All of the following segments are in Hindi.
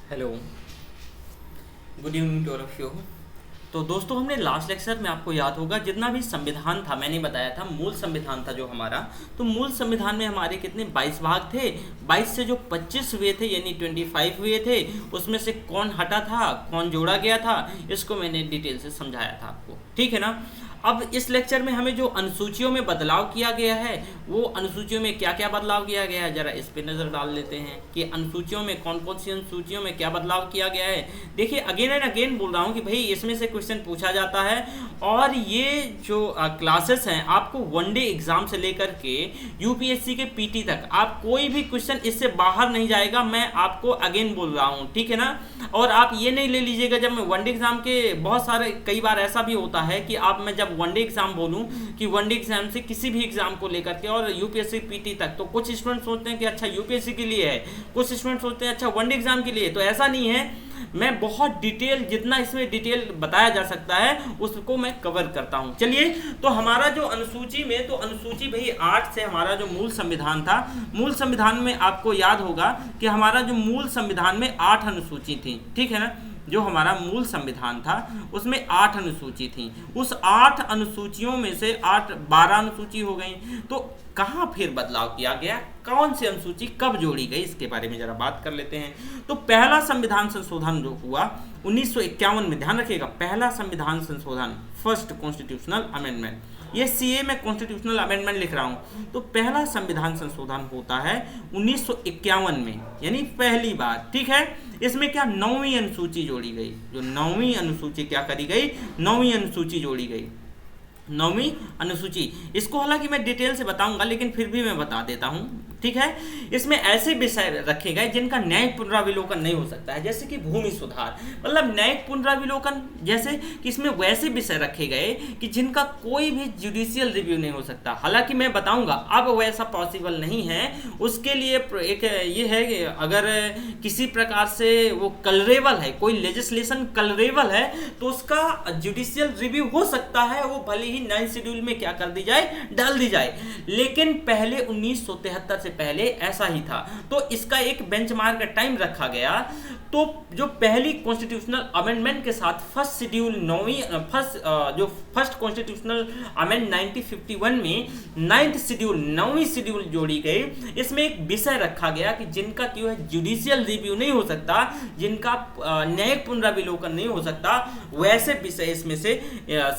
Hello, good evening to all of you. तो दोस्तों, हमने लास्ट लेक्चर में, आपको याद होगा, जितना भी संविधान था मैंने बताया था, मूल संविधान था जो हमारा। तो मूल संविधान में हमारे कितने 22 भाग थे। 22 से जो 25 हुए थे यानी 25 हुए थे, उसमें से कौन हटा था, कौन जोड़ा गया था, इसको मैंने डिटेल से समझाया था आपको। ठीक है ना। अब इस लेक्चर में हमें जो अनुसूचियों में बदलाव किया गया है, वो अनुसूचियों में क्या क्या बदलाव किया गया है, जरा इस पे नज़र डाल लेते हैं कि अनुसूचियों में कौन कौन सी अनुसूचियों में क्या बदलाव किया गया है। देखिए, अगेन एंड अगेन बोल रहा हूँ कि भाई इसमें से क्वेश्चन पूछा जाता है, और ये जो क्लासेस हैं, आपको वनडे एग्जाम से लेकर के यूपीएससी के पीटी तक आप कोई भी क्वेश्चन इससे बाहर नहीं जाएगा, मैं आपको अगेन बोल रहा हूँ। ठीक है ना। और आप ये नहीं ले लीजिएगा, जब मैं वनडे एग्जाम के, बहुत सारे कई बार ऐसा भी होता है कि आप, मैं जब वनडे एग्जाम बोलूं कि वनडे एग्जाम से किसी भी एग्जाम को लेकर के और यूपीएससी पीटी तक, तो कुछ स्टूडेंट सोचते हैं कि अच्छा यूपीएससी के लिए है, कुछ स्टूडेंट सोचते हैं अच्छा वनडे एग्जाम के लिए। तो ऐसा नहीं है। मैं बहुत डिटेल, जितना इसमें डिटेल बताया जा सकता है उसको मैं कवर करता हूं। चलिए, तो हमारा जो अनुसूची में, तो अनुसूची भाई 8 से हमारा जो मूल संविधान था, मूल संविधान में आपको याद होगा कि हमारा जो मूल संविधान में 8 अनुसूची थी। ठीक है ना। जो हमारा मूल संविधान था उसमें 8 अनुसूची थी। उस 8 अनुसूचियों में से 12 अनुसूची हो गई। तो कहाँ फिर बदलाव किया गया, कौन सी अनुसूची कब जोड़ी गई, इसके बारे में जरा बात कर लेते हैं। तो पहला संविधान संशोधन जो हुआ 1951 में, ध्यान रखिएगा, पहला संविधान संशोधन, फर्स्ट कॉन्स्टिट्यूशनल अमेंडमेंट, ये सीए में कॉन्स्टिट्यूशनल अमेंडमेंट लिख रहा हूं। तो पहला संविधान संशोधन होता है 1951 में, यानी पहली बार। ठीक है। इसमें क्या 9वीं अनुसूची जोड़ी गई, जो 9वीं अनुसूची क्या करी गई, 9वीं अनुसूची जोड़ी गई, 9वीं अनुसूची। इसको हालांकि मैं डिटेल से बताऊंगा, लेकिन फिर भी मैं बता देता हूं। ठीक है। इसमें ऐसे विषय रखे गए जिनका न्यायिक पुनराविलोकन नहीं हो सकता है, जैसे कि भूमि सुधार, मतलब न्यायिक पुनराविलोकन, जैसे कि इसमें वैसे विषय रखे गए कि जिनका कोई भी जुडिशियल रिव्यू नहीं हो सकता। हालांकि मैं बताऊंगा, अब वैसा पॉसिबल नहीं है। उसके लिए एक ये है कि अगर किसी प्रकार से वो कलरेबल है, कोई लेजिस्लेशन कलरेबल है, तो उसका जुडिशियल रिव्यू हो सकता है, वो भले ही 9 शेड्यूल में क्या कर दी जाए, डाल दी जाए। लेकिन पहले 1973 से पहले ऐसा ही था। तो इसका एक बेंचमार्क टाइम रखा गया। तो जो पहली कॉन्स्टिट्यूशनल अमेंडमेंट के साथ फर्स्ट शेड्यूल, जो फर्स्ट कॉन्स्टिट्यूशनल अमेंड 1951 में 9th शेड्यूल, 9वीं शेड्यूल जोड़ी गई। इसमें एक विषय रखा गया कि जिनका क्यों है जुडिशियल रिव्यू नहीं हो सकता, जिनका न्यायिक पुनराविलोकन नहीं हो सकता, वैसे विषय इसमें से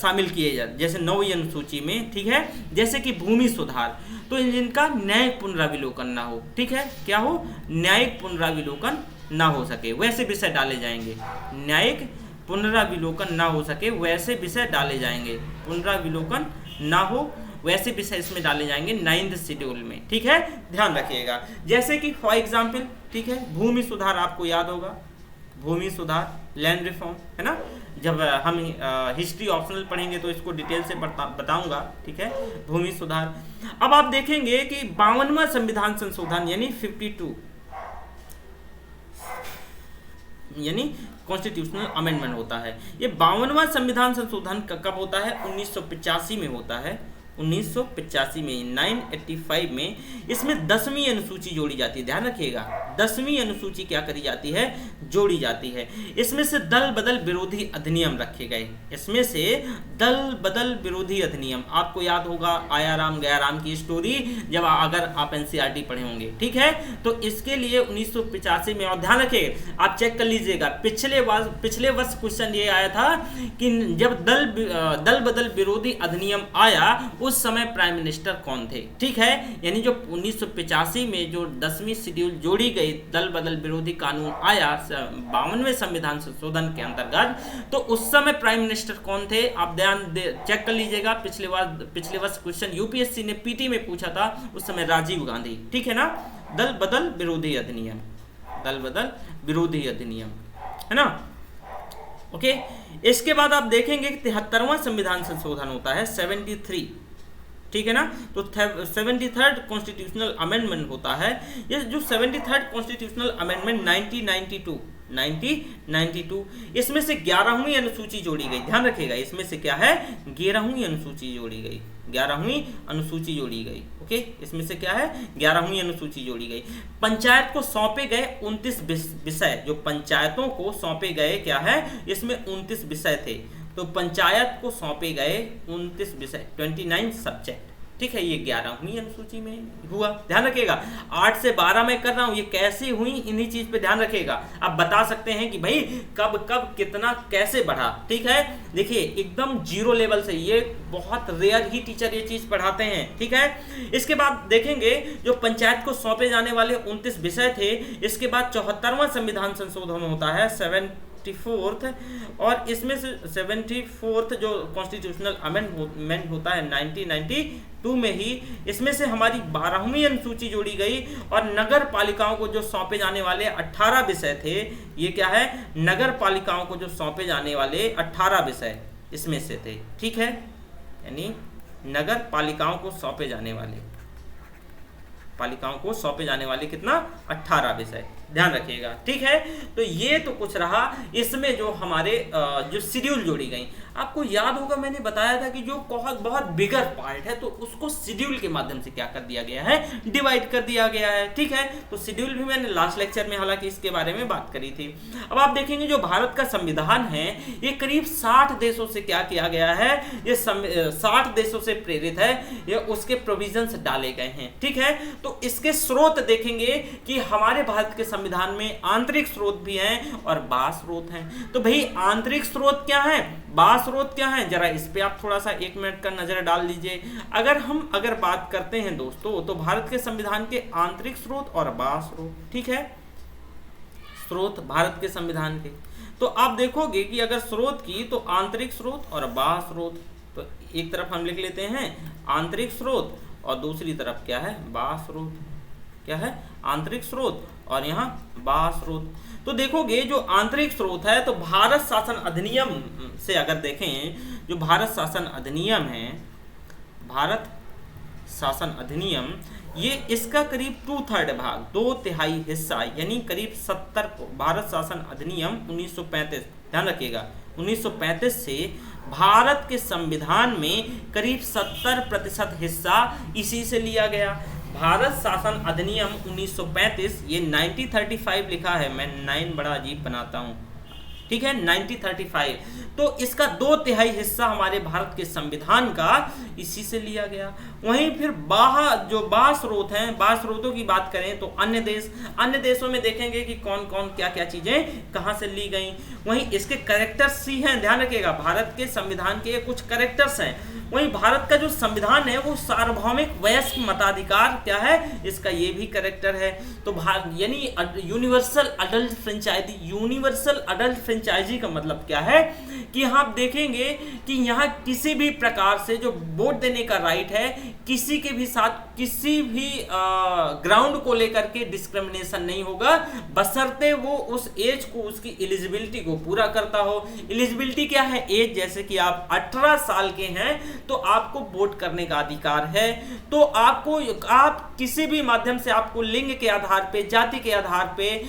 शामिल किए जाते, जैसे 9वीं अनुसूची में। ठीक है। जैसे कि भूमि सुधार, तो जिनका न्यायिक पुनराविलोकन ना हो। ठीक है। क्या हो, न्यायिक पुनराविलोकन ना हो सके, वैसे विषय डाले जाएंगे। न्यायिक पुनराविलोकन ना हो सके वैसे विषय डाले जाएंगे, पुनराविलोकन ना हो वैसे विषय इसमें डाले जाएंगे 9th शेड्यूल में। ठीक है। ध्यान रखिएगा। जैसे कि फॉर एग्जाम्पल, ठीक है, भूमि सुधार आपको याद होगा, भूमि सुधार, लैंड रिफॉर्म, है ना। जब हम हिस्ट्री ऑप्शनल पढ़ेंगे तो इसको डिटेल से बताऊंगा। ठीक है। भूमि सुधार। अब आप देखेंगे कि 52वां संविधान संशोधन यानी 52, यानी कॉन्स्टिट्यूशनल अमेंडमेंट होता है। ये 52वां संविधान संशोधन कब होता है, 1985 में होता है। 1985 में, 985 में इसमें 10वीं अनुसूची जोड़ी जाती है। ध्यान रखिएगा, 10वीं अनुसूची क्या करी जाती है, जोड़ी जाती है। इसमें से दल बदल विरोधी अधिनियम रखे गए। इसमें से दल बदल विरोधी अधिनियम, आपको याद होगा आयाराम गयाराम की स्टोरी, जब अगर आप एनसीईआरटी पढ़े होंगे। ठीक है। तो इसके लिए 1985 में, और ध्यान रखिए, आप चेक कर लीजिएगा, पिछले वर्ष क्वेश्चन ये आया था कि जब दल बदल विरोधी अधिनियम आया, उस समय प्राइम मिनिस्टर कौन थे। ठीक है। यानी जो 1985 में जो 10वीं शेड्यूल जोड़ी गई, दल बदल विरोधी कानून आया 52वें संविधान संशोधन के अंतर्गत, तो उस समय प्राइम मिनिस्टर कौन थे, आप चेक कर लीजिएगा। पिछले वर्ष क्वेश्चन यूपीएससी ने पीटी में पूछा था, उस समय राजीव गांधी। ठीक है ना। दल बदल विरोधी अधिनियम, दल बदल विरोधी अधिनियम, है ना। ओके। इसके बाद आप देखेंगे कि 73वां संविधान संशोधन होता है, 73, ठीक है ना। तो 73rd कॉन्स्टिट्यूशनल अमेंडमेंट होता है। ये जो 73rd कॉन्स्टिट्यूशनल अमेंडमेंट 1992 इसमें से 11वीं अनुसूची जोड़ी गई। ध्यान रखिएगा, इसमें से क्या है, 11वीं अनुसूची जोड़ी गई, 11वीं अनुसूची जोड़ी गई। ओके, इसमें से क्या है, 11वीं अनुसूची जोड़ी गई। पंचायत को सौंपे गए 29 विषय, जो पंचायतों को सौंपे गए क्या है, इसमें 29 विषय थे। तो पंचायत को सौंपे गए 29 विषय, 29 सब्जेक्ट। ठीक है, ये 11वीं अनुसूची में हुआ। ध्यान रखिएगा, 8 से 12 में कर रहा हूं, ये कैसे हुई इन्हीं चीज पे ध्यान रखिएगा। आप बता सकते हैं कि भाई कब कब कितना कैसे बढ़ा। ठीक है, देखिए एकदम जीरो लेवल से, ये बहुत रेयर ही टीचर ये चीज पढ़ाते हैं। ठीक है, इसके बाद देखेंगे जो पंचायत को सौंपे जाने वाले 29 विषय थे, इसके बाद 74वां संविधान संशोधन होता है 74th, और इसमें से 74th जो कॉन्स्टिट्यूशनल अमेंडमेंट होता है 1992 में ही, इसमें से हमारी 12वीं अनुसूची जोड़ी गई। और नगर पालिकाओं को जो सौंपे जाने वाले 18 विषय थे, ये क्या है, नगर पालिकाओं को जो सौंपे जाने वाले 18 विषय इसमें से थे। ठीक है, यानी नगर पालिकाओं को सौंपे जाने वाले कितना, 18 विषय। ध्यान रखिएगा। ठीक है, तो ये तो कुछ रहा। इसमें जो हमारे जो शेड्यूल जोड़ी गई, आपको याद होगा मैंने बताया था कि जो बहुत बिगर पार्ट है तो उसको शेड्यूल के माध्यम से क्या कर दिया गया है, डिवाइड कर दिया गया है। ठीक है, तो शेड्यूल भी मैंने लास्ट लेक्चर में हालांकि इसके बारे में बात करी थी। अब आप देखेंगे जो भारत का संविधान है, ये करीब 60 देशों से क्या किया गया है, ये 60 देशों से प्रेरित है, ये उसके प्रोविजंस डाले गए हैं। ठीक है, तो इसके स्रोत देखेंगे कि हमारे भारत के संविधान में आंतरिक स्रोत भी हैं और बाह्य स्रोत हैं। तो भाई आंतरिक स्रोत क्या है, बाह्य स्रोत क्या है, जरा इस पे आप थोड़ा सा 1 मिनट का नजर डाल लीजिए। अगर बात करते हैं दोस्तों, तो भारत के संविधान के आंतरिक स्रोत और बाह्य स्रोत, ठीक है, स्रोत भारत के संविधान के, तो आप देखोगे कि अगर स्रोत की तो आंतरिक स्रोत और बाह्य स्रोत, तो एक तरफ हम लिख लेते हैं आंतरिक स्रोत और दूसरी तरफ क्या है, बाह्य स्रोत। क्या है, आंतरिक स्रोत और यहाँ बाह्य स्रोत। तो देखोगे जो आंतरिक स्रोत है, तो भारत शासन अधिनियम से अगर देखें, जो भारत शासन अधिनियम है, भारत शासन अधिनियम, ये इसका करीब 2/3 भाग, 2/3 हिस्सा, यानी करीब 70 को भारत शासन अधिनियम 1935, ध्यान रखिएगा 1935 से भारत के संविधान में करीब 70% हिस्सा इसी से लिया गया। भारत शासन अधिनियम 1935, ये 1935 लिखा है, मैं 9 बड़ा अजीब बनाता हूँ। ठीक है, 1935, तो इसका 2/3 हिस्सा हमारे भारत के संविधान का इसी से लिया गया। वहीं फिर बाह्य स्रोत हैं, बाह्य स्रोतों की बात करें तो अन्य देशों में देखेंगे कि कौन कौन क्या क्या चीजें कहां से ली गई। वहीं इसके कैरेक्टर्स ही हैं, ध्यान रखिएगा, भारत के संविधान के कुछ कैरेक्टर्स हैं। वहीं भारत का जो संविधान है वो सार्वभौमिक वयस्क मताधिकार क्या है, इसका ये भी कैरेक्टर है। तो यानी यूनिवर्सल अडल्ट फ्रेंचाइजी का मतलब क्या है कि आप देखेंगे कि यहाँ किसी भी प्रकार से जो वोट देने का राइट है, किसी के भी साथ किसी भी ग्राउंड को लेकर के डिस्क्रिमिनेशन नहीं होगा, बशर्ते वो उस एज को, उसकी एलिजिबिलिटी को पूरा करता हो। एलिजिबिलिटी क्या है, एज, जैसे कि आप 18 साल के हैं तो आपको वोट करने का अधिकार है। तो आप किसी भी माध्यम से आपको लिंग के आधार पे, जाति के आधार पे,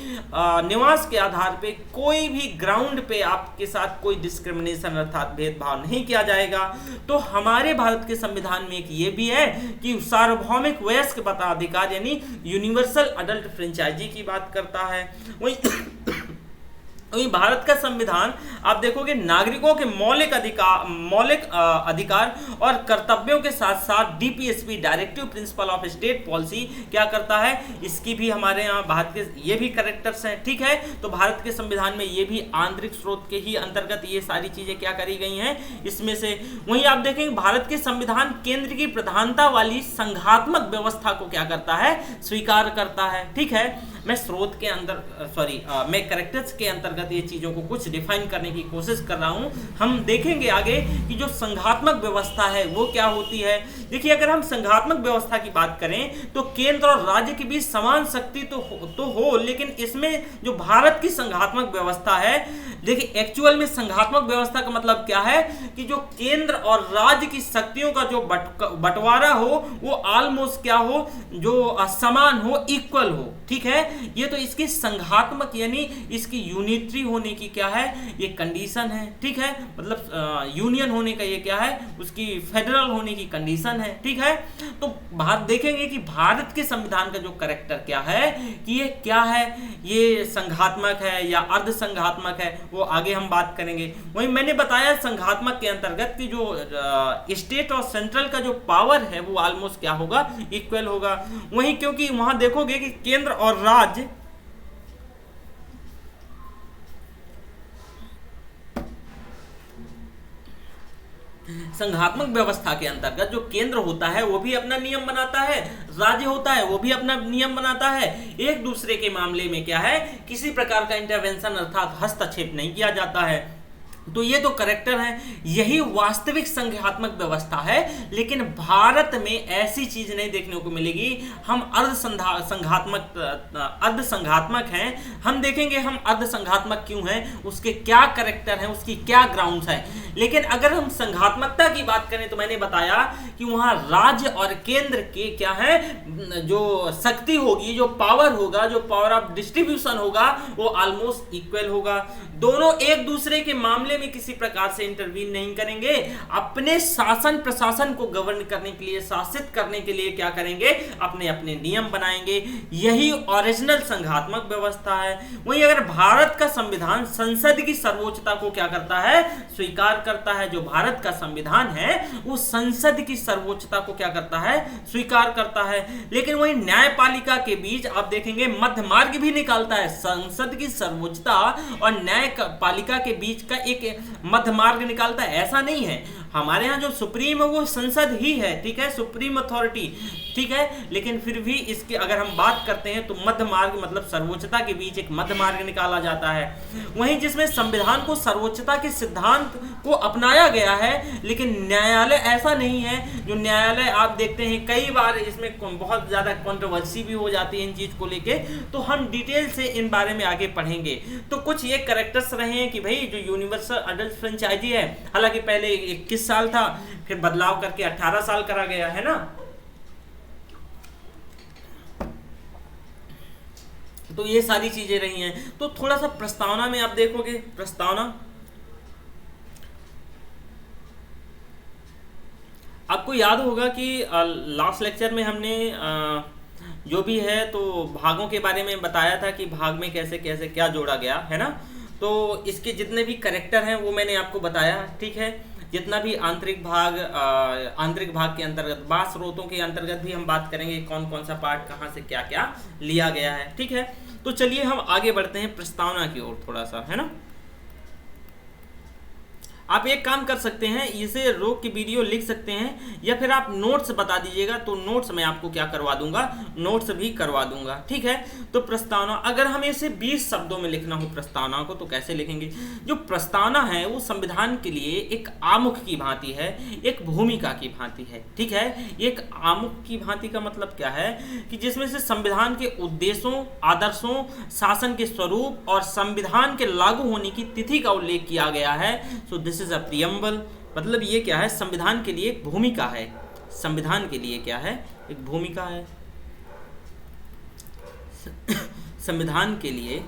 निवास के आधार पे, कोई भी ग्राउंड पे आपके साथ कोई डिस्क्रिमिनेशन अर्थात भेदभाव नहीं किया जाएगा। तो हमारे भारत के संविधान में एक ये भी है कि सार्वभौमिक वयस्क मताधिकार यानी यूनिवर्सल अडल्ट फ्रेंचाइजी की बात करता है। वही भारत का संविधान आप देखोगे नागरिकों के मौलिक अधिकार और कर्तव्यों के साथ साथ DPSP, directive principle of state policy, क्या करता है, इसकी भी हमारे यहाँ भारत के ये भी कैरेक्टर्स हैं। ठीक है, तो भारत के संविधान में ये भी आंतरिक स्रोत के ही अंतर्गत ये सारी चीजें क्या करी गई हैं इसमें से। वहीं आप देखेंगे भारत के संविधान केंद्र की प्रधानता वाली संघात्मक व्यवस्था को क्या करता है, स्वीकार करता है। ठीक है, मैं स्रोत के अंदर मैं कैरेक्टर्स के अंतर्गत ये चीज़ों को कुछ डिफाइन करने की कोशिश कर रहा हूँ। हम देखेंगे आगे कि जो संघात्मक व्यवस्था है वो क्या होती है। देखिए, अगर हम संघात्मक व्यवस्था की बात करें तो केंद्र और राज्य के बीच समान शक्ति तो हो, लेकिन इसमें जो भारत की संघात्मक व्यवस्था है, देखिए एक्चुअल में संघात्मक व्यवस्था का मतलब क्या है कि जो केंद्र और राज्य की शक्तियों का जो बंटवारा हो वो ऑलमोस्ट क्या हो, जो समान हो, इक्वल हो। ठीक है, ये तो इसकी संघात्मक यानी इसकी यूनिटरी होने की क्या है, ये कंडीशन है। ठीक है, मतलब यूनियन होने का ये क्या है, उसकी फेडरल होने की कंडीशन है। ठीक है, तो बात देखेंगे कि भारत के संविधान का जो कैरेक्टर क्या है कि ये क्या है, ये संघात्मक है या अर्ध संघात्मक है, वो आगे हम बात करेंगे। वही मैंने बताया संघात्मक के अंतर्गत कि जो स्टेट और सेंट्रल का जो पावर है वो ऑलमोस्ट क्या होगा, इक्वल होगा। वहीं क्योंकि वहां देखोगे कि केंद्र और राज्य संघात्मक व्यवस्था के अंतर्गत जो केंद्र होता है वो भी अपना नियम बनाता है, राज्य होता है वो भी अपना नियम बनाता है। एक दूसरे के मामले में क्या है, किसी प्रकार का इंटरवेंशन अर्थात हस्तक्षेप नहीं किया जाता है। तो ये तो कैरेक्टर है, यही वास्तविक संघात्मक व्यवस्था है। लेकिन भारत में ऐसी चीज नहीं देखने को मिलेगी। हम अर्ध संघात्मक हैं। हम देखेंगे हम अर्ध संघात्मक क्यों हैं, उसके क्या कैरेक्टर हैं, उसकी क्या ग्राउंड्स हैं। लेकिन अगर हम संघात्मकता की बात करें तो मैंने बताया कि वहां राज्य और केंद्र के क्या है, जो शक्ति होगी, जो पावर होगा, जो पावर ऑफ डिस्ट्रीब्यूशन होगा वो ऑलमोस्ट इक्वल होगा। दोनों एक दूसरे के मामले में किसी प्रकार से इंटरवीन नहीं करेंगे। अपने शासन प्रशासन को गवर्न करने के लिए, शासित करने के लिए क्या करेंगे, अपने अपने नियम बनाएंगे। यही ओरिजिनल संघात्मक व्यवस्था है। वहीं अगर भारत का संविधान संसद की सर्वोच्चता को क्या करता है, स्वीकार करता है। जो भारत का संविधान है वो संसद की सर्वोच्चता को क्या करता है, स्वीकार करता है। लेकिन वही न्यायपालिका के बीच आप देखेंगे मध्य मार्ग भी निकालता है। संसद की सर्वोच्चता और न्यायपालिका के बीच का एक मध्य मार्ग निकालता है। ऐसा नहीं है, हमारे यहाँ जो सुप्रीम है वो संसद ही है। ठीक है, सुप्रीम अथॉरिटी। ठीक है, लेकिन फिर भी इसके अगर हम बात करते हैं तो मध्य मार्ग मतलब सर्वोच्चता के बीच एक मध्य मार्ग निकाला जाता है। वहीं जिसमें संविधान को सर्वोच्चता के सिद्धांत को अपनाया गया है, लेकिन न्यायालय ऐसा नहीं है। जो न्यायालय आप देखते हैं कई बार इसमें बहुत ज्यादा कंट्रोवर्सी भी हो जाती है इन चीज को लेके, तो हम डिटेल से इन बारे में आगे पढ़ेंगे। तो कुछ ये कैरेक्टर्स रहे हैं कि भाई जो यूनिवर्सल अडल्ट फ्रेंचाइजी है, हालांकि पहले 21 साल था, फिर बदलाव करके 18 साल करा गया है ना। तो ये सारी चीजें रही हैं। तो थोड़ा सा प्रस्तावना में आप देखोगे, प्रस्तावना आपको याद होगा कि लास्ट लेक्चर में हमने जो भी है तो भागों के बारे में बताया था कि भाग में कैसे कैसे क्या जोड़ा गया है ना। तो इसके जितने भी कैरेक्टर हैं वो मैंने आपको बताया। ठीक है, जितना भी आंतरिक भाग के अंतर्गत, बाह्य स्रोतों के अंतर्गत भी हम बात करेंगे कौन कौन सा पार्ट कहाँ से क्या क्या लिया गया है। ठीक है, तो चलिए हम आगे बढ़ते हैं प्रस्तावना की ओर थोड़ा सा, है ना। आप एक काम कर सकते हैं, इसे रोक के वीडियो लिख सकते हैं या फिर आप नोट्स बता दीजिएगा तो नोट्स मैं आपको क्या करवा दूंगा, नोट्स भी करवा दूंगा। ठीक है, तो प्रस्तावना अगर हमें इसे 20 शब्दों में लिखना हो प्रस्तावना को तो कैसे लिखेंगे। जो प्रस्तावना है वो संविधान के लिए एक आमुख की भांति है, एक भूमिका की भांति है। ठीक है, एक आमुख की भांति का मतलब क्या है कि जिसमें से संविधान के उद्देश्यों, आदर्शों, शासन के स्वरूप और संविधान के लागू होने की तिथि का उल्लेख किया गया है। So this is a preamble. मतलब ये क्या है, संविधान के लिए एक भूमिका है। संविधान के लिए क्या है, एक भूमिका है। संविधान के लिए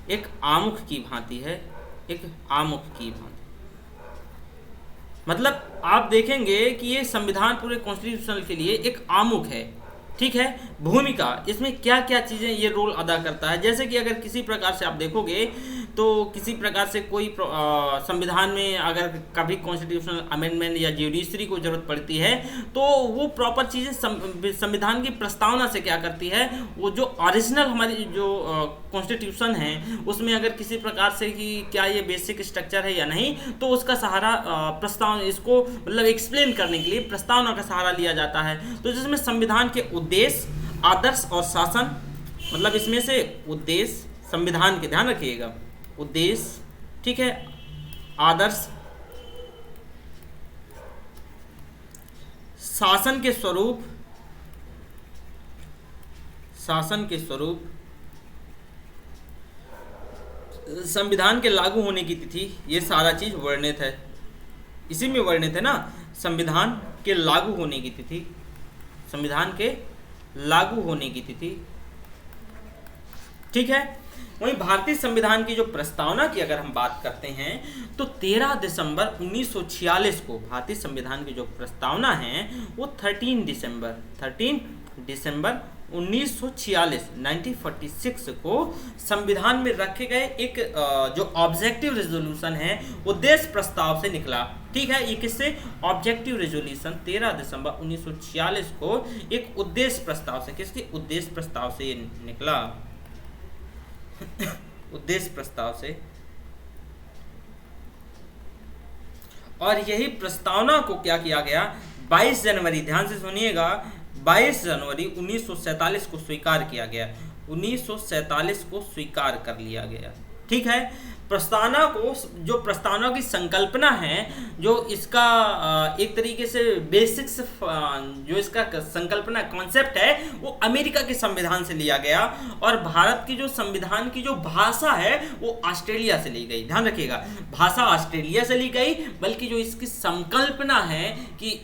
एक आमुख की भांति है, एक आमुख की भांति। मतलब आप देखेंगे कि ये संविधान पूरे कॉन्स्टिट्यूशनल के लिए एक आमुख है। ठीक है, भूमिका इसमें क्या क्या चीज़ें ये रोल अदा करता है। जैसे कि अगर किसी प्रकार से आप देखोगे तो किसी प्रकार से कोई संविधान में अगर कभी कॉन्स्टिट्यूशनल अमेंडमेंट या ज्यूडिशरी को जरूरत पड़ती है तो वो प्रॉपर चीज़ें संविधान की प्रस्तावना से क्या करती है, वो जो ओरिजिनल हमारी जो कॉन्स्टिट्यूशन है उसमें अगर किसी प्रकार से कि क्या ये बेसिक स्ट्रक्चर है या नहीं, तो उसका सहारा प्रस्तावना, इसको मतलब एक्सप्लेन करने के लिए प्रस्तावना का सहारा लिया जाता है। तो जिसमें संविधान के उद्देश्य, आदर्श और शासन, मतलब इसमें से उद्देश्य, संविधान के, ध्यान रखिएगा, उद्देश्य, ठीक है, आदर्श, शासन के स्वरूप, शासन के स्वरूप, संविधान के लागू होने की तिथि, ये सारा चीज वर्णित है, इसी में वर्णित है ना, संविधान के लागू होने की तिथि, संविधान के लागू होने की तिथि, ठीक है। वहीं भारतीय संविधान की जो प्रस्तावना की अगर हम बात करते हैं तो 13 दिसंबर 1946 को भारतीय संविधान की जो प्रस्तावना है वो 13 दिसंबर 1946 को संविधान में रखे गए एक जो ऑब्जेक्टिव रेजोल्यूशन है उद्देश्य प्रस्ताव से निकला, ठीक है। ये किससे? ऑब्जेक्टिव रेजोल्यूशन 13 दिसंबर 1946 को एक उद्देश्य प्रस्ताव से, किसके उद्देश्य प्रस्ताव से ये निकला उद्देश्य प्रस्ताव से। और यही प्रस्तावना को क्या किया गया, 22 जनवरी, ध्यान से सुनिएगा, 22 जनवरी 1947 को स्वीकार किया गया, 1947 को स्वीकार कर लिया गया, ठीक है। प्रस्तावना को, जो प्रस्तावना की संकल्पना है, जो इसका एक तरीके से बेसिक्स, जो इसका संकल्पना कॉन्सेप्ट है वो अमेरिका के संविधान से लिया गया, और भारत की जो संविधान की जो भाषा है वो ऑस्ट्रेलिया से ली गई, ध्यान रखिएगा, भाषा ऑस्ट्रेलिया से ली गई, बल्कि जो इसकी संकल्पना है कि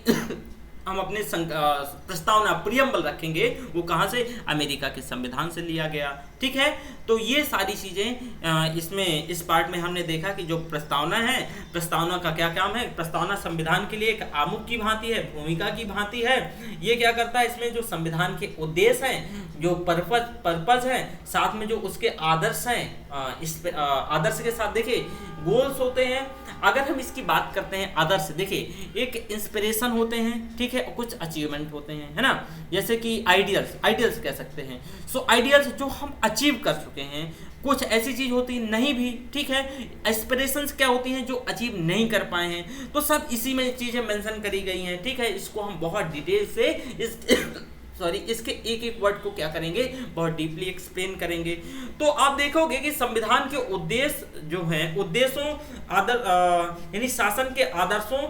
हम अपने प्रस्तावना प्रियम्बल रखेंगे वो कहाँ से, अमेरिका के संविधान से लिया गया, ठीक है। तो ये सारी चीज़ें इसमें इस पार्ट में हमने देखा कि जो प्रस्तावना है, प्रस्तावना का क्या काम है, प्रस्तावना संविधान के लिए एक आमुख की भांति है, भूमिका की भांति है। ये क्या करता है, इसमें जो संविधान के उद्देश्य हैं, जो पर्पज है, साथ में जो उसके आदर्श हैं, इस आदर्श के साथ देखिए गोल्स होते हैं। अगर हम इसकी बात करते हैं आदर्श, देखिए एक इंस्पिरेशन होते हैं, ठीक है, और कुछ अचीवमेंट होते हैं, है ना, जैसे कि आइडियल्स कह सकते हैं। सो आइडियल्स जो हम अचीव कर चुके हैं, कुछ ऐसी चीज होती नहीं भी, ठीक है। एस्पिरेशंस क्या होती हैं, जो अचीव नहीं कर पाए हैं, तो सब इसी में चीजें मेंशन करी गई हैं, ठीक है। इसको हम बहुत डिटेल से इसके एक एक वर्ड को क्या करेंगे, बहुत डीपली एक्सप्लेन करेंगे। तो आप देखोगे कि संविधान के उद्देश्य जो हैं, उद्देश्यों, यानी शासन के आदर्शों,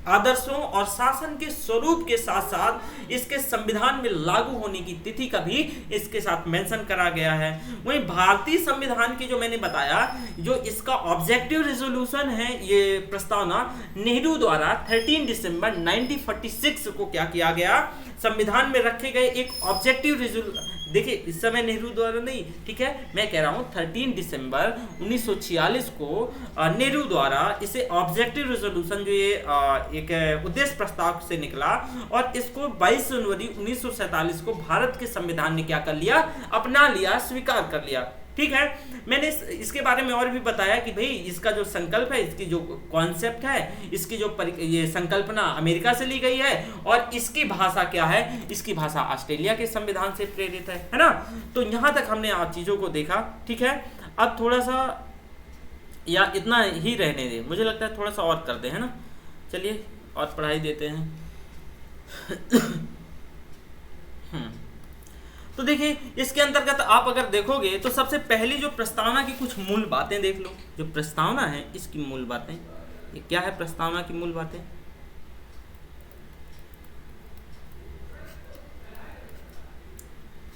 आदर्शों और शासन के स्वरूप के साथ साथ इसके संविधान में लागू होने की तिथि का भी इसके साथ मेंशन करा गया है। वहीं भारतीय संविधान की जो मैंने बताया, जो इसका ऑब्जेक्टिव रेजोल्यूशन है, ये प्रस्तावना नेहरू द्वारा 13 दिसंबर 1946 को क्या किया गया, संविधान में रखे गए एक ऑब्जेक्टिव रेजोल्यूशन, देखिए इस समय नेहरू द्वारा नहीं, ठीक है, मैं कह रहा हूं 13 दिसंबर 1946 को नेहरू द्वारा इसे ऑब्जेक्टिव रेजोल्यूशन, जो ये एक उद्देश्य प्रस्ताव से निकला, और इसको 22 जनवरी 1947 को भारत के संविधान ने क्या कर लिया, अपना लिया, स्वीकार कर लिया, ठीक है। मैंने इसके बारे में और भी बताया कि भाई इसका जो संकल्प है, इसकी जो कॉन्सेप्ट है, इसकी जो ये संकल्पना अमेरिका से ली गई है, और इसकी भाषा क्या है, इसकी भाषा ऑस्ट्रेलिया के संविधान से प्रेरित है ना। तो यहाँ तक हमने आप चीज़ों को देखा, ठीक है। अब थोड़ा सा, या इतना ही रहने दे, मुझे लगता है थोड़ा सा और कर दे, है ना, चलिए और पढ़ाई देते हैं। तो देखिए इसके अंतर्गत आप अगर देखोगे तो सबसे पहली जो प्रस्तावना की कुछ मूल बातें देख लो। जो प्रस्तावना है इसकी मूल बातें, ये क्या है प्रस्तावना की मूल बातें,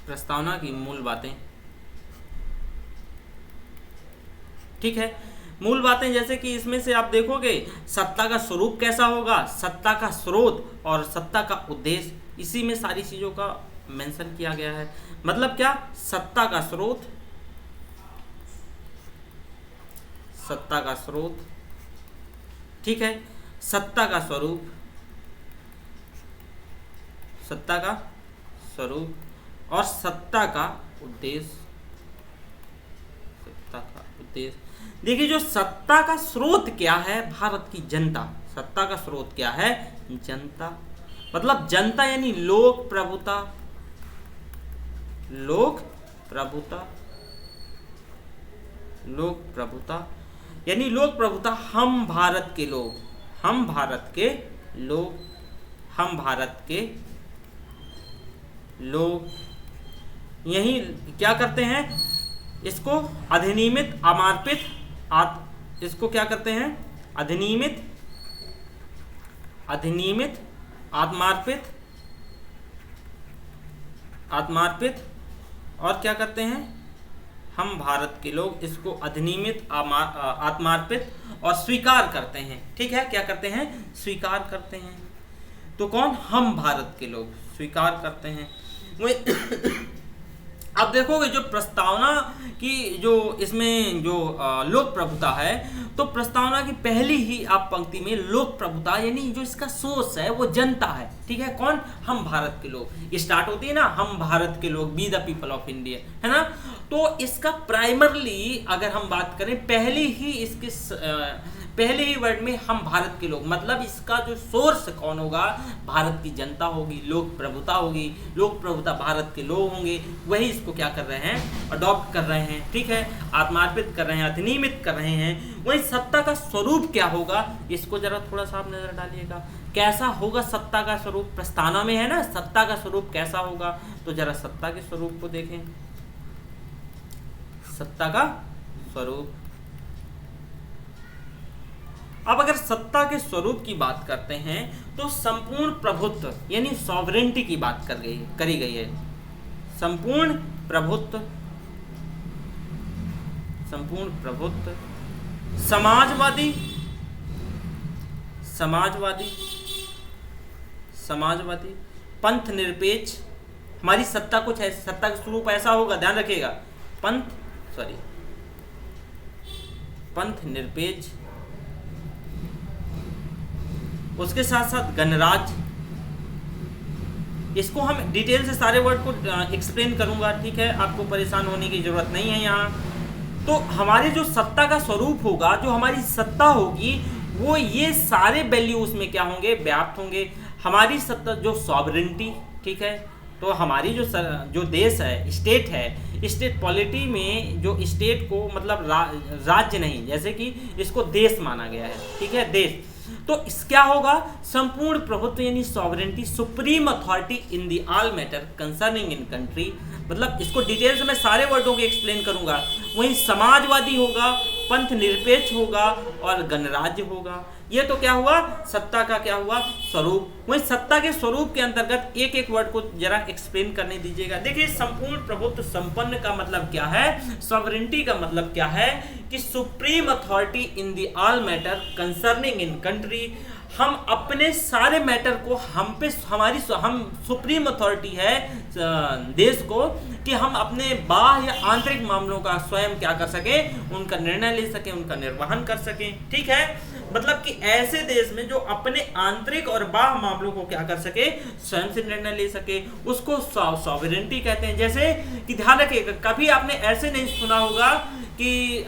प्रस्तावना की मूल बातें, ठीक है। मूल बातें जैसे कि इसमें से आप देखोगे सत्ता का स्वरूप कैसा होगा, सत्ता का स्रोत और सत्ता का उद्देश्य, इसी में सारी चीजों का मेंशन किया गया है। मतलब क्या, सत्ता का स्रोत, सत्ता का स्रोत, ठीक है, सत्ता का स्वरूप, सत्ता का स्वरूप और सत्ता का उद्देश्य, सत्ता का उद्देश्य। देखिए जो सत्ता का स्रोत क्या है, भारत की जनता, सत्ता का स्रोत क्या है, जनता, मतलब जनता यानी लोक प्रभुता, लोक प्रभुता, लोक प्रभुता यानी लोक प्रभुता, हम भारत के लोग, हम भारत के लोग, हम भारत के लोग यही क्या करते हैं, इसको अधिनियमित अमार्पित इसको क्या करते हैं, अधिनियमित आत्मार्पित और क्या करते हैं, हम भारत के लोग इसको अधिनियमित आत्मार्पित और स्वीकार करते हैं। ठीक है, क्या करते हैं, स्वीकार करते हैं। तो कौन, हम भारत के लोग स्वीकार करते हैं। वही अब देखोगे जो प्रस्तावना की जो इसमें जो लोक प्रभुता है, तो प्रस्तावना की पहली ही आप पंक्ति में लोक प्रभुता यानी जो इसका सोर्स है वो जनता है। ठीक है, कौन, हम भारत के लोग स्टार्ट होती है ना, हम भारत के लोग, be the people of India, है ना। तो इसका प्राइमरली अगर हम बात करें पहले ही वर्ड में हम भारत के लोग, मतलब इसका जो सोर्स कौन होगा, भारत की जनता होगी, लोक प्रभुता होगी, लोक प्रभुता भारत के लोग होंगे, वही इसको क्या कर रहे हैं, अडॉप्ट कर रहे हैं। ठीक है, आत्मार्पित कर रहे हैं, अधिनियमित कर रहे हैं। वही सत्ता का स्वरूप क्या होगा, इसको जरा थोड़ा सा आप नजर डालिएगा, कैसा होगा सत्ता का स्वरूप, प्रस्तावना में है ना सत्ता का स्वरूप कैसा होगा, तो जरा सत्ता के स्वरूप को देखें। सत्ता का स्वरूप, अब अगर सत्ता के स्वरूप की बात करते हैं तो संपूर्ण प्रभुत्व यानी सॉवरेंटी की बात करी गई है। संपूर्ण प्रभुत्व, समाजवादी, पंथ निरपेक्ष, हमारी सत्ता कुछ है, सत्ता का स्वरूप ऐसा होगा, ध्यान रखिएगा, पंथ निरपेक्ष, उसके साथ साथ गणराज्य। इसको हम डिटेल से सारे वर्ड को एक्सप्लेन करूंगा। ठीक है, आपको परेशान होने की जरूरत नहीं है यहाँ। तो हमारे जो सत्ता का स्वरूप होगा, जो हमारी सत्ता होगी, वो ये सारे वैल्यूज में क्या होंगे, व्याप्त होंगे। हमारी सत्ता जो सॉवरेंटी, ठीक है, तो हमारी जो देश है, स्टेट है, स्टेट पॉलिटी में जो स्टेट को मतलब राज्य नहीं, जैसे कि इसको देश माना गया है। ठीक है, देश, तो इस क्या होगा, संपूर्ण प्रभुत्व यानी sovereignty, supreme authority in the all matter concerning in country, मतलब इसको डिटेल से मैं सारे वर्डों को एक्सप्लेन करूंगा। वहीं समाजवादी होगा, पंथ निरपेक्ष होगा और गणराज्य होगा। ये तो क्या हुआ, सत्ता का क्या हुआ, स्वरूप। वहीं सत्ता के स्वरूप के अंतर्गत एक एक वर्ड को जरा एक्सप्लेन करने दीजिएगा। देखिए, संपूर्ण प्रभुत्व संपन्न का मतलब क्या है, सॉवरेंटी का मतलब क्या है कि supreme authority in the all matter concerning in country, हम अपने सारे मैटर को हम सुप्रीम अथॉरिटी है देश को कि हम अपने बाह्य या आंतरिक मामलों का स्वयं क्या कर सके, उनका निर्णय ले सके, उनका निर्वहन कर सके। ठीक है, मतलब कि ऐसे देश में जो अपने आंतरिक और बाह्य मामलों को क्या कर सके, स्वयं से निर्णय ले सके, उसको सॉवरेंटी कहते हैं। जैसे कि ध्यान रखिएगा, कभी आपने ऐसे नहीं सुना होगा कि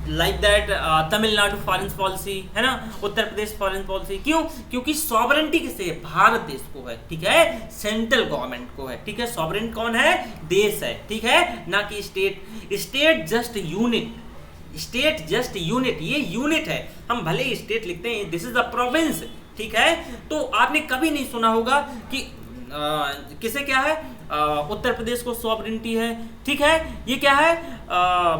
like that Tamil Nadu foreign policy, है ना, उत्तर प्रदेश फॉरेन पॉलिसी। क्यों, क्योंकि सॉवरेंटी किसे है, भारत देश को है। ठीक है, सेंट्रल गवर्नमेंट को है। ठीक है, सॉवरेंट कौन है, देश है। ठीक है, ना कि state. State just unit, state just unit, ये यूनिट है। हम भले ही स्टेट लिखते हैं, दिस इज अ प्रोविंस। ठीक है, तो आपने कभी नहीं सुना होगा कि किसे क्या है, उत्तर प्रदेश को सॉवरेंटी है। ठीक है, ये क्या है,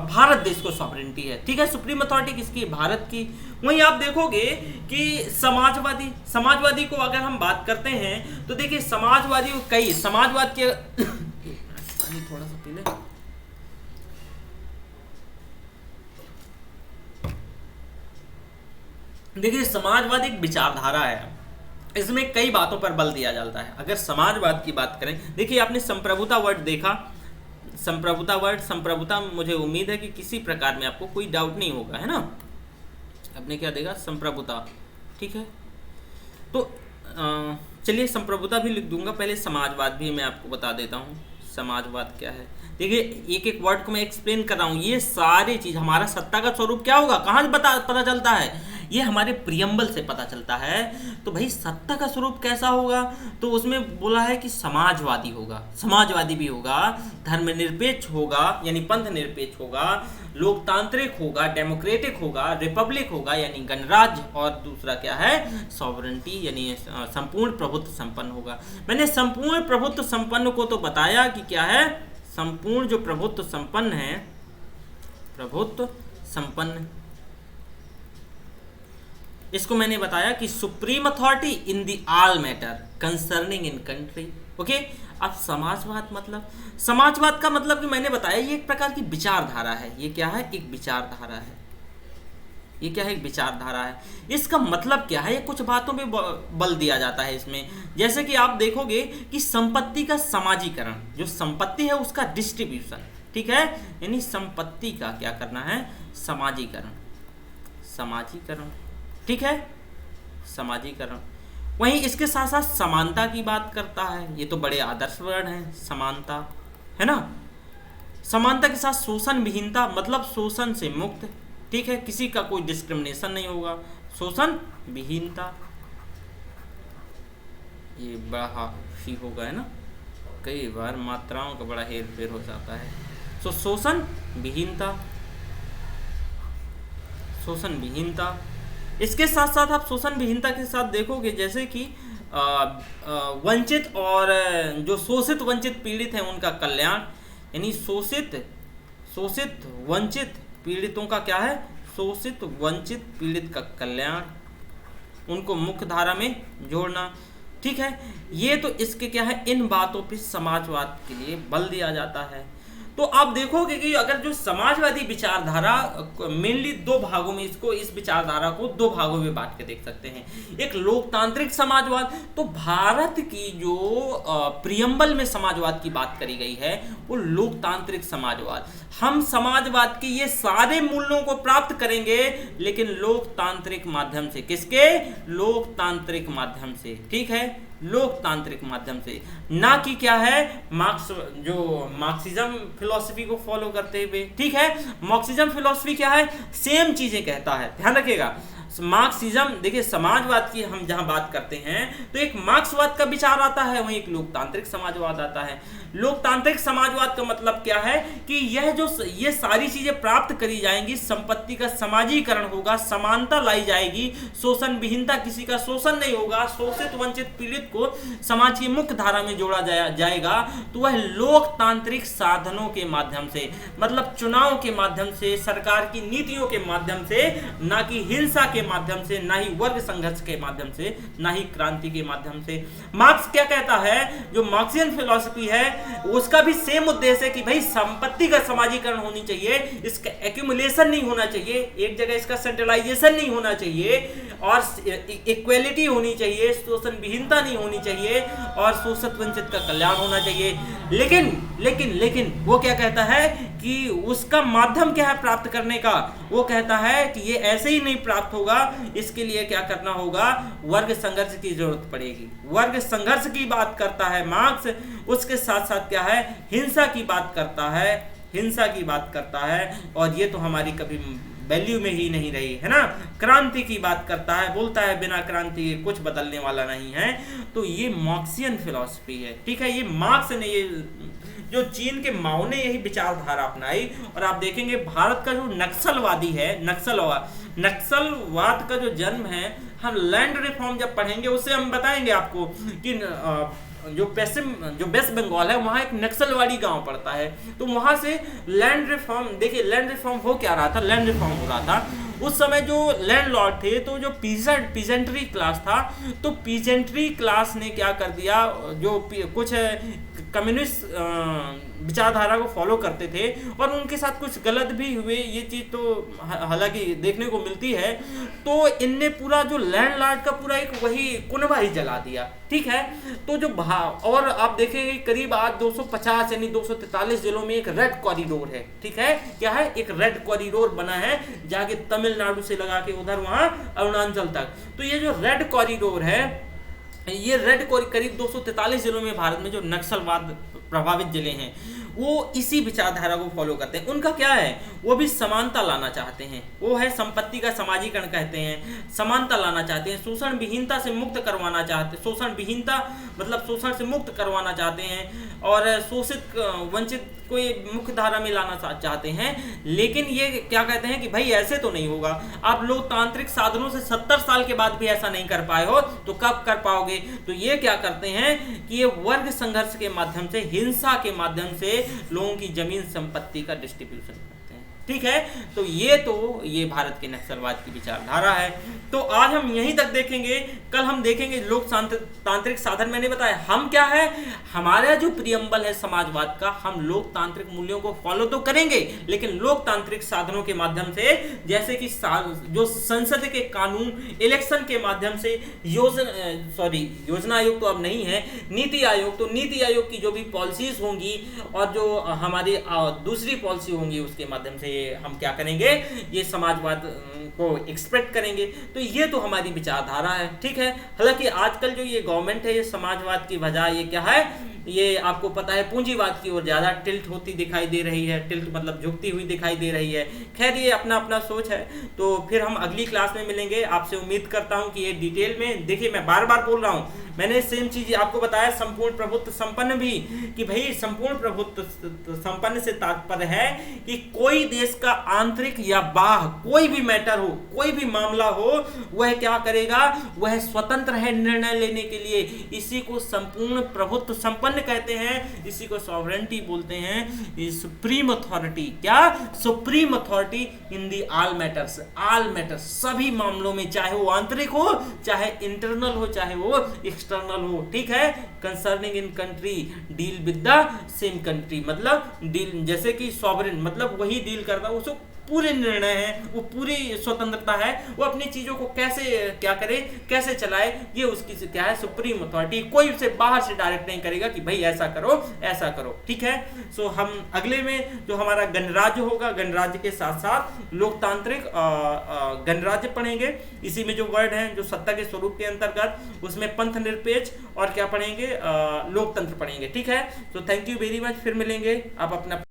भारत देश को सॉवरेंटी है। ठीक है, सुप्रीम अथॉरिटी किसकी, भारत की। वहीं आप देखोगे कि समाजवादी को अगर हम बात करते हैं तो देखिए, समाजवादी कई समाजवाद के थोड़ा सा पी ले। देखिए, समाजवाद एक विचारधारा है, इसमें कई बातों पर बल दिया जाता है। अगर समाजवाद की बात करें, देखिए आपने संप्रभुता वर्ड देखा, संप्रभुता मुझे उम्मीद है कि किसी प्रकार में आपको कोई डाउट नहीं होगा, है ना। आपने क्या देखा, संप्रभुता। ठीक है, तो चलिए संप्रभुता भी लिख दूंगा, पहले समाजवाद भी मैं आपको बता देता हूँ समाजवाद क्या है। देखिए, एक एक वर्ड को मैं एक्सप्लेन कर रहा हूँ। ये सारी चीज, हमारा सत्ता का स्वरूप क्या होगा, कहाँ पता चलता है, ये हमारे प्रियम्बल से पता चलता है। तो भाई सत्ता का स्वरूप कैसा होगा, तो उसमें बोला है कि समाजवादी होगा, समाजवादी भी होगा, धर्मनिरपेक्ष होगा यानी पंथ निरपेक्ष होगा, लोकतांत्रिक होगा, डेमोक्रेटिक होगा, रिपब्लिक होगा यानी गणराज्य, और दूसरा क्या है, सॉवरेंटी यानी संपूर्ण प्रभुत्व संपन्न होगा। मैंने संपूर्ण प्रभुत्व संपन्न को तो बताया कि क्या है, संपूर्ण जो प्रभुत्व संपन्न है, प्रभुत्व संपन्न, इसको मैंने बताया कि supreme authority in the all matter concerning in country. Okay, अब समाजवाद मतलब, समाजवाद का मतलब कि मैंने बताया ये एक प्रकार की विचारधारा है। ये क्या है, एक विचारधारा है। ये क्या है, एक विचारधारा है। इसका मतलब क्या है, ये कुछ बातों पे बल दिया जाता है इसमें। जैसे कि आप देखोगे कि संपत्ति का समाजीकरण, जो संपत्ति है उसका डिस्ट्रीब्यूशन, ठीक है, यानी संपत्ति का क्या करना है, समाजीकरण, समाजीकरण, ठीक है, समाजीकरण। वहीं इसके साथ साथ समानता की बात करता है। ये तो बड़े आदर्श वर्ण हैं, समानता, है ना। समानता के साथ शोषण विहीनता, मतलब शोषण से मुक्त, ठीक है, किसी का कोई डिस्क्रिमिनेशन नहीं होगा, शोषण विहीनता। ये बड़ा ही होगा, है ना, कई बार मात्राओं का बड़ा हेर फेर हो जाता है। तो शोषण विहीनता, शोषण विहीनता। इसके साथ साथ आप शोषण विहीनता के साथ देखोगे जैसे कि वंचित और जो शोषित वंचित पीड़ित हैं उनका कल्याण, यानी शोषित वंचित पीड़ितों का क्या है, शोषित वंचित पीड़ित का कल्याण, उनको मुख्य धारा में जोड़ना, ठीक है। ये तो इसके क्या है, इन बातों पे समाजवाद के लिए बल दिया जाता है। तो आप देखोगे कि अगर जो समाजवादी विचारधारा मेनली दो भागों में, इसको, इस विचारधारा को दो भागों में बांट के देख सकते हैं। एक लोकतांत्रिक समाजवाद, तो भारत की जो प्रियम्बल में समाजवाद की बात करी गई है वो लोकतांत्रिक समाजवाद। हम समाजवाद के ये सारे मूल्यों को प्राप्त करेंगे लेकिन लोकतांत्रिक माध्यम से, किसके, लोकतांत्रिक माध्यम से, ठीक है, लोकतांत्रिक माध्यम से, ना कि क्या है, मार्क्सिज्म फिलॉसफी को फॉलो करते हुए, ठीक है। मार्क्सिज्म फिलॉसफी क्या है, सेम चीजें कहता है, ध्यान रखिएगा। मार्क्सिज्म, देखिए समाजवाद की हम जहां बात करते हैं तो एक मार्क्सवाद का विचार आता है, वहीं एक लोकतांत्रिक समाजवाद आता है। लोकतांत्रिक समाजवाद का मतलब क्या है कि ये सारी चीजें प्राप्त करी जाएंगी, संपत्ति का समाजीकरण होगा, समानता लाई जाएगी, शोषण विहीनता, किसी का शोषण नहीं होगा, शोषित वंचित पीड़ित को समाज की मुख्य धारा में जोड़ा जाएगा, तो वह लोकतांत्रिक साधनों के माध्यम से, मतलब चुनाव के माध्यम से, सरकार की नीतियों के माध्यम से, ना कि हिंसा के माध्यम से, ना ही वर्ग संघर्ष के माध्यम से, ना ही क्रांति के माध्यम से। मार्क्स क्या कहता है, जो मार्क्सियन फिलॉसफी है उसका भी सेम उद्देश्य है कि भाई संपत्ति का समाजीकरण होनी चाहिए, इसका एक्यूमुलेशन नहीं होना चाहिए, एक जगह इसका सेंट्रलाइजेशन नहीं होना चाहिए, और इक्वेलिटी होनी चाहिए, शोषण विहीनता नहीं होनी चाहिए, और शोषित वंचित का कल्याण होना चाहिए। लेकिन वो क्या कहता है कि उसका माध्यम क्या है प्राप्त करने का, वो कहता है कि ये ऐसे ही नहीं प्राप्त होगा, इसके लिए क्या करना होगा, वर्ग संघर्ष की जरूरत पड़ेगी। वर्ग संघर्ष की बात करता है मार्क्स, उसके साथ साथ क्या है, हिंसा की बात करता है, हिंसा की बात करता है, और ये तो हमारी कभी वैल्यू में ही नहीं रही है ना। क्रांति की बात करता है, बोलता है बिना क्रांति के कुछ बदलने वाला नहीं है। तो ये मार्क्सियन फिलॉसफी है, ठीक है। ये मार्क्स ने, ये जो चीन के माओ ने यही विचारधारा अपनाई। और आप देखेंगे भारत का जो नक्सलवादी है, नक्सलवाद का जो जन्म है, हम लैंड रिफॉर्म जब पढ़ेंगे उससे हम बताएंगे आपको कि जो वेस्ट बंगाल है वहाँ एक नक्सलवादी गांव पड़ता है, तो वहाँ से लैंड रिफॉर्म, देखिए लैंड रिफॉर्म हो क्या रहा था, लैंड रिफॉर्म हो रहा था उस समय जो लैंडलॉर्ड थे, तो जो पीजेंट्री क्लास था, तो पीजेंट्री क्लास ने क्या कर दिया, जो कुछ कम्युनिस्ट विचारधारा को फॉलो करते थे और उनके साथ कुछ गलत भी हुए, ये चीज़ तो हालांकि देखने को मिलती है। तो इनने पूरा जो लैंडलॉर्ड का पूरा एक वही कुनबा ही जला दिया, ठीक है। तो जो और आप देखेंगे करीब आज 250 यानी 243 जिलों में एक रेड कॉरिडोर है, ठीक है। क्या है, एक रेड कॉरिडोर बना है जाके तमिलनाडु से लगा के उधर वहां अरुणाचल तक। तो ये जो रेड कॉरिडोर है, ये रेड कॉरिडोर करीब 243 जिलों में भारत में जो नक्सलवाद प्रभावित जिले हैं वो इसी विचारधारा को फॉलो करते हैं। उनका क्या है, वो भी समानता लाना चाहते हैं, वो है संपत्ति का समाजीकरण कहते हैं, समानता लाना चाहते हैं, शोषण विहीनता से मुक्त करवाना चाहते हैं, शोषण विहीनता मतलब शोषण से मुक्त करवाना चाहते हैं और शोषित वंचित को ये मुख्य धारा में लाना चाहते हैं। लेकिन ये क्या कहते हैं कि भाई ऐसे तो नहीं होगा, आप लोकतांत्रिक साधनों से 70 साल के बाद भी ऐसा नहीं कर पाए हो तो कब कर पाओगे। तो ये क्या करते हैं कि ये वर्ग संघर्ष के माध्यम से, हिंसा के माध्यम से लोगों की जमीन संपत्ति का डिस्ट्रीब्यूशन करते हैं। ठीक है, तो ये भारत के नक्सलवाद की विचारधारा है। तो आज हम यहीं तक देखेंगे, कल हम देखेंगे लोकतांत्रिक साधन। मैंने बताया हम क्या है, हमारा जो प्रियम्बल है समाजवाद का, हम लोकतांत्रिक मूल्यों को फॉलो तो करेंगे लेकिन लोकतांत्रिक साधनों के माध्यम से, जैसे कि जो संसद के कानून, इलेक्शन के माध्यम से, योजना आयोग तो अब नहीं है, नीति आयोग, तो नीति आयोग की जो भी पॉलिसीज होंगी और जो हमारी दूसरी पॉलिसी होंगी उसके माध्यम से हम क्या करेंगे, ये समाजवाद को एक्सपेक्ट करेंगे। तो ये तो हमारी विचारधारा है। ठीक है, हालांकि आजकल जो ये गवर्नमेंट है ये समाजवाद की बजाय ये क्या है, ये आपको पता है पूंजीवाद की ओर ज्यादा टिल्ट होती दिखाई दे रही है, टिल्ट मतलब झुकती हुई दिखाई दे रही है। खैर ये अपना अपना सोच है। तो फिर हम अगली क्लास में मिलेंगे। आपसे उम्मीद करता हूं कि ये डिटेल में, देखिए मैं बार बार बोल रहा हूं, मैंने सेम चीज आपको बताया संपूर्ण प्रभुत्व संपन्न भी, कि भाई संपूर्ण प्रभुत्व संपन्न से तात्पर्य है कि कोई देश का आंतरिक या बाह्य कोई भी मैटर हो, कोई भी मामला हो, वह क्या करेगा, वह स्वतंत्र है निर्णय लेने के लिए। इसी को संपूर्ण प्रभुत्व संपन्न कहते हैं, इसी को सॉवरेनिटी बोलते हैं, सुप्रीम अथॉरिटी। क्या, supreme authority in the all matters, all matters सभी मामलों में, चाहे वो आंतरिक हो, चाहे इंटरनल हो, चाहे वो एक्सटर्नल हो। ठीक है, concerning in country deal with the same country, मतलब डील, जैसे कि सॉवरेन मतलब वही डील करता है, उसको पूरे निर्णय है, वो पूरी स्वतंत्रता है, वो अपनी चीजों को कैसे क्या करे, कैसे चलाए, ये उसकी क्या है, सुप्रीम अथॉरिटी। कोई उसे बाहर से डायरेक्ट नहीं करेगा कि भाई ऐसा करो ऐसा करो। ठीक है, सो हम अगले में जो हमारा गणराज्य होगा, गणराज्य के साथ साथ लोकतांत्रिक गणराज्य पढ़ेंगे। इसी में जो वर्ड है जो सत्ता के स्वरूप के अंतर्गत, उसमें पंथ निरपेक्ष और क्या पढ़ेंगे, लोकतंत्र पढ़ेंगे। ठीक है, so thank you very much, फिर मिलेंगे। आप अपना